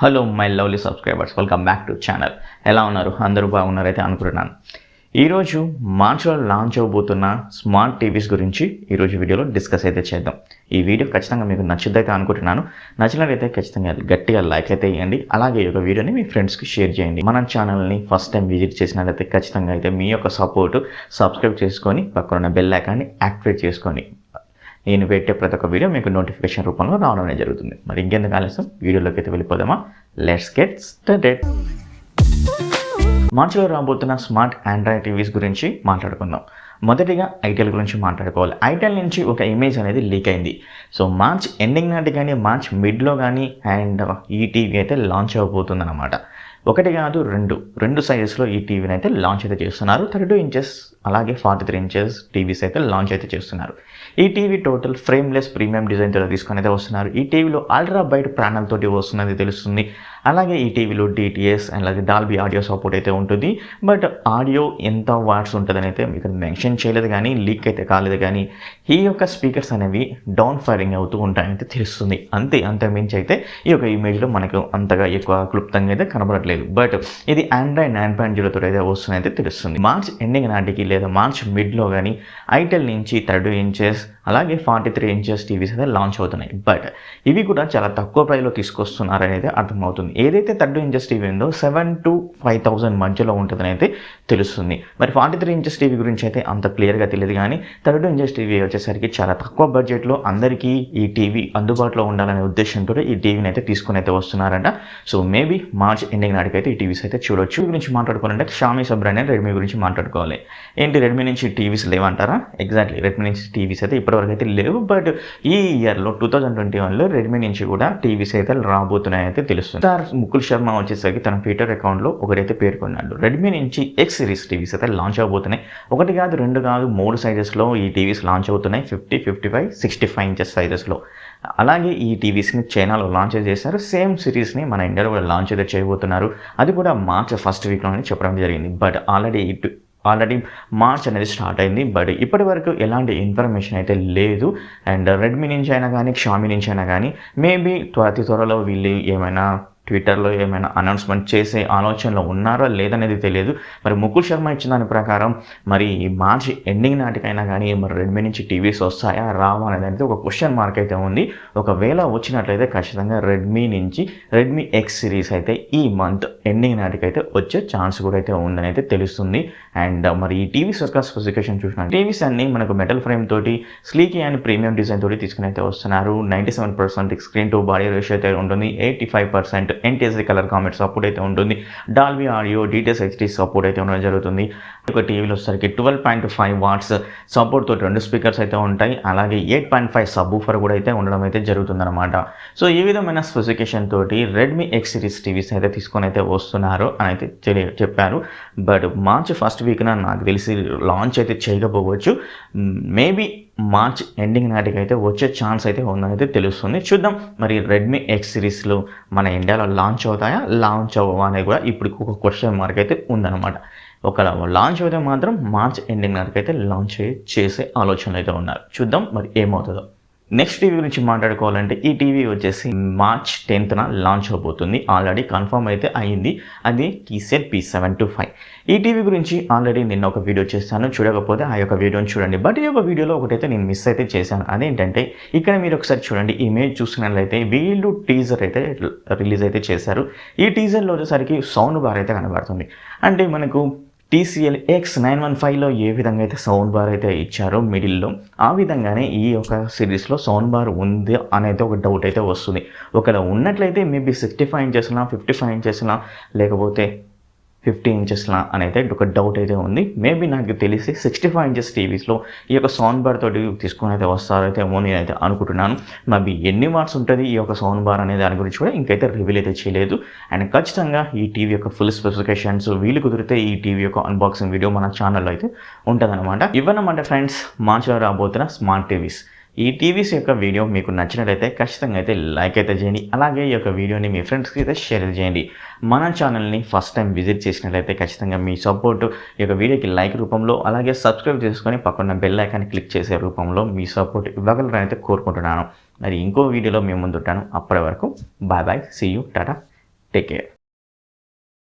Hello my lovely subscribers, welcome back to channel. ఎలా ఉన్నారు? అందరూ బాగున్నారైతే అనుకుంటున్నాను. ఈరోజు మార్చ్లో లాంచ్ అవబోతున్న స్మార్ట్ టీవీస్ గురించి ఈరోజు వీడియోలో డిస్కస్ అయితే చేద్దాం. ఈ వీడియో ఖచ్చితంగా మీకు నచ్చుద్దైతే అనుకుంటున్నాను. నచ్చినట్లయితే ఖచ్చితంగా గట్టిగా లైక్ అయితే ఇవ్వండి. అలాగే ఈ యొక్క వీడియోని మీ ఫ్రెండ్స్కి షేర్ చేయండి. మన ఛానల్ని ఫస్ట్ టైం విజిట్ చేసినట్లయితే ఖచ్చితంగా అయితే మీ యొక్క సపోర్ట్ సబ్స్క్రైబ్ చేసుకొని పక్కన బెల్ ఐకాన్ని యాక్టివేట్ చేసుకొని నేను పెట్టే ప్రతి ఒక్క వీడియో మీకు నోటిఫికేషన్ రూపంలో రావడం జరుగుతుంది. మరి ఇంకెందుకు ఆలస్యం, వీడియోలోకి అయితే వెళ్ళిపోదామా? Let's get started. మార్చిలో రాబోతున్న స్మార్ట్ ఆండ్రాయిడ్ టీవీస్ గురించి మాట్లాడుకుందాం. మొదటిగా ఐటెల్ గురించి మాట్లాడుకోవాలి. ఐటెల్ నుంచి ఒక ఇమేజ్ అనేది లీక్ అయింది. సో మార్చ్ ఎండింగ్ నాటి కానీ మార్చ్ మిడ్లో కానీ అండ్ ఈ టీవీ అయితే లాంచ్ అవబోతుంది అన్నమాట. ఒకటి కాదు, రెండు సైజెస్లో ఈ టీవీని అయితే లాంచ్ అయితే చేస్తున్నారు. 32 ఇంచెస్ అలాగే 43 ఇంచెస్ టీవీస్ అయితే లాంచ్ అయితే చేస్తున్నారు. ఈ టీవీ టోటల్ ఫ్రేమ్లెస్ ప్రీమియం డిజైన్తో తీసుకొని అయితే వస్తున్నారు. ఈ టీవీలో అల్ట్రా బ్రైట్ ప్యానల్ తోటి వస్తున్నది తెలుస్తుంది. అలాగే ఈ టీవీలో DTS అలాగే డాల్బీ ఆడియో సపోర్ట్ అయితే ఉంటుంది. బట్ ఆడియో ఎంత వాట్స్ ఉంటుందని అయితే మీకు మెన్షన్ చేయలేదు, కానీ లీక్ అయితే కాలేదు. కానీ ఈ యొక్క స్పీకర్స్ అనేవి డౌన్ ఫైరింగ్ అవుతూ ఉంటాయని తెలుస్తుంది. అంతకుమించి అయితే ఈ యొక్క ఇమేజ్లో మనకు అంతగా ఎక్కువ క్లుప్తంగా అయితే కనబడట్లేదు. బట్ ఇది ఆండ్రాయిడ్ 9.0 తోటి అయితే వస్తుందైతే తెలుస్తుంది. మార్చ్ ఎండింగ్ నాటికి లేదా మార్చ్ మిడ్లో కానీ ఐటెల్ నుంచి 32 ఇంచెస్ అలాగే 43 ఇంచెస్ టీవీస్ అయితే లాంచ్ అవుతున్నాయి. బట్ ఇవి కూడా చాలా తక్కువ ప్రైస్లో తీసుకొస్తున్నారనేది అర్థమవుతుంది. ఏదైతే 32 ఇంచెస్ టీవీ ఉందో 7,000 to 5,000 మధ్యలో ఉంటుందని అయితే తెలుస్తుంది. మరి 43 ఇంచెస్ టీవీ గురించి అయితే అంత క్లియర్గా తెలియదు. కానీ 32 ఇంచెస్ టీవీ వచ్చేసరికి చాలా తక్కువ బడ్జెట్లో అందరికీ ఈ టీవీ అందుబాటులో ఉండాలనే ఉద్దేశంతో ఈ టీవీని అయితే తీసుకుని అయితే వస్తున్నారంట. సో మేబీ మార్చ్ ఎండింగ్ నాటికైతే ఈ టీవీస్ అయితే చూడొచ్చు. గురించి మాట్లాడుకోవాలంటే షామీ సబ్రాండ్ అండ్ రెడ్మీ గురించి మాట్లాడుకోవాలి. ఏంటి, రెడ్మీ నుంచి టీవీస్ లేవంటారా? ఎగ్జాక్ట్లీ, రెడ్మీ నుంచి టీవీస్ అయితే ఇప్పటివరకు అయితే లేవు. బట్ ఈ ఇయర్లో 2021లో రెడ్మీ నుంచి కూడా టీవీస్ అయితే రాబోతున్నాయని అయితే తెలుస్తుంది. ముకుల్ శర్మ వచ్చేసరికి తన ట్విట్టర్ అకౌంట్లో ఒకరైతే పేర్కొన్నాడు, రెడ్మీ నుంచి X సిరీస్ టీవీస్ అయితే లాంచ్ అవబోతున్నాయి. ఒకటి కాదు, రెండు కాదు, 3 సైజెస్లో ఈ టీవీస్ లాంచ్ అవుతున్నాయి. 50, 55, 65 ఇంచెస్ సైజెస్లో. అలాగే ఈ టీవీస్ని చైనాలో లాంచ్ చేశారు. సేమ్ సిరీస్ని మన ఇండియాలో కూడా లాంచ్ అయితే చేయబోతున్నారు. అది కూడా మార్చ్ ఫస్ట్ వీక్లోనే చెప్పడం జరిగింది. బట్ ఆల్రెడీ మార్చ్ అనేది స్టార్ట్ అయింది. బట్ ఇప్పటి వరకు ఎలాంటి ఇన్ఫర్మేషన్ అయితే లేదు. అండ్ రెడ్మీ నుంచి అయినా కానీ షామీ నుంచి అయినా కానీ మేబీ అతి త్వరలో వీళ్ళు ఏమైనా ట్విట్టర్లో ఏమైనా అనౌన్స్మెంట్ చేసే ఆలోచనలో ఉన్నారో లేదనేది తెలియదు. మరి ముకుల్ శర్మ ఇచ్చిన దాని ప్రకారం మరి మార్చి ఎండింగ్ నాటికైనా కానీ మరి రెడ్మీ నుంచి టీవీస్ వస్తాయా రావా అనేది ఒక క్వశ్చన్ మార్క్ అయితే ఉంది. ఒకవేళ వచ్చినట్లయితే ఖచ్చితంగా రెడ్మీ X సిరీస్ అయితే ఈ మంత్ ఎండింగ్ నాటికైతే వచ్చే ఛాన్స్ కూడా అయితే ఉందని అయితే తెలుస్తుంది. అండ్ మరి ఈ టీవీస్ యొక్క స్పెసిఫికేషన్ చూసినా టీవీస్ అన్ని మనకు మెటల్ ఫ్రేమ్ తోటి స్లీకీ అండ్ ప్రీమియం డిజైన్ తోటి తీసుకుని అయితే వస్తున్నారు. 97% స్క్రీన్ టు బాడీ రేషియో అయితే ఉంటుంది. 85% NTSC కలర్ కామెంట్ సపోర్ట్ అయితే ఉంటుంది. Dolby audio DTS HD support అయితే ఉండడం జరుగుతుంది. ఒక టీవీలో వచ్చేసరికి 12.5 వాట్స్ సపోర్ట్ తోటి 2 స్పీకర్స్ అయితే ఉంటాయి. అలాగే 8.5 సబ్ ఊఫర్ కూడా అయితే ఉండడం అయితే జరుగుతుందన్నమాట. సో ఈ విధమైన స్పెసిఫికేషన్ తోటి రెడ్మీ X సిరీస్ టీవీస్ అయితే తీసుకొని అయితే వస్తున్నారు అని అయితే చెప్పారు. బట్ మార్చ్ ఫస్ట్ వీక్న నాకు తెలిసి లాంచ్ అయితే చేయకపోవచ్చు. మేబీ మార్చ్ ఎండింగ్ నాటికి అయితే వచ్చే ఛాన్స్ అయితే ఉందని అయితే తెలుస్తుంది. చూద్దాం మరి రెడ్మీ X సిరీస్లో మన ఇండియాలో లాంచ్ అవుతాయా లాంచ్ అవ్వవా అనేది కూడా ఇప్పుడు ఒక క్వశ్చన్ మార్క్ అయితే ఉందన్నమాట. ఒకవేళ లాంచ్ అయితే మాత్రం మార్చ్ ఎండింగ్ నాటికి అయితే లాంచ్ చేసే ఆలోచనలు అయితే ఉన్నారు. చూద్దాం మరి ఏమవుతుందో. నెక్స్ట్ టీవీ గురించి మాట్లాడుకోవాలంటే ఈ టీవీ వచ్చేసి మార్చ్ 10th లాంచ్ అవబోతుంది. ఆల్రెడీ కన్ఫర్మ్ అయితే అయింది. అది TCL P725. ఈ టీవీ గురించి ఆల్రెడీ నిన్న ఒక వీడియో చేశాను. చూడకపోతే ఆ యొక్క వీడియోని చూడండి. బట్ ఈ యొక్క వీడియోలో ఒకటైతే నేను మిస్ అయితే చేశాను. అదేంటంటే ఇక్కడ మీరు ఒకసారి చూడండి, ఇమేజ్ చూసినట్లయితే వీళ్ళు టీజర్ అయితే రిలీజ్ అయితే చేశారు. ఈ టీజర్లో వచ్చేసరికి సౌండ్ బార్ అయితే కనబడుతుంది. అంటే మనకు TCL X915లో ఏ విధంగా అయితే సౌండ్ బార్ అయితే ఇచ్చారో మిడిల్లో, ఆ విధంగానే ఈ యొక్క సిరీస్లో సౌండ్ బార్ ఉంది అనేది ఒక డౌట్ అయితే వస్తుంది. ఒకవేళ ఉన్నట్లయితే మేబీ 65 ఇంచెస్లా 55 ఇంచెస్లా లేకపోతే 50 ఇంచెస్లా అనేది ఒక డౌట్ అయితే ఉంది. మేబీ నాకు తెలిసి 65 ఇంచెస్ టీవీస్లో ఈ యొక్క సౌండ్ బార్ తోటి తీసుకొని అయితే వస్తారైతే ఏమో నేనైతే అనుకుంటున్నాను. మేబీ ఎన్ని వాట్స్ ఉంటుంది ఈ యొక్క సౌండ్ బార్ అనే దాని గురించి కూడా ఇంకైతే రివీల్ అయితే చేయలేదు. అండ్ ఖచ్చితంగా ఈ టీవీ యొక్క ఫుల్ స్పెసిఫికేషన్స్ వీలు కుదిరితే ఈ టీవీ యొక్క అన్బాక్సింగ్ వీడియో మన ఛానల్లో అయితే ఉంటుందన్నమాట. ఇవన్నమాట ఫ్రెండ్స్ మార్చిలో రాబోతున్న స్మార్ట్ టీవీస్. ఈ టీవీస్ యొక్క వీడియో మీకు నచ్చినట్లయితే ఖచ్చితంగా అయితే లైక్ అయితే చేయండి. అలాగే ఈ యొక్క వీడియోని మీ ఫ్రెండ్స్కి అయితే షేర్ చేయండి. మన ఛానల్ని ఫస్ట్ టైం విజిట్ చేసినట్లయితే ఖచ్చితంగా మీ సపోర్ట్ ఈ యొక్క వీడియోకి లైక్ రూపంలో అలాగే సబ్స్క్రైబ్ చేసుకొని పక్కన బెల్ ఐకాన్ని క్లిక్ చేసే రూపంలో మీ సపోర్ట్ ఇవ్వగలరని అయితే కోరుకుంటున్నాను. మరి ఇంకో వీడియోలో మేము ముందుంటాను. అప్పటి వరకు bye bye, see you, tata. Take care.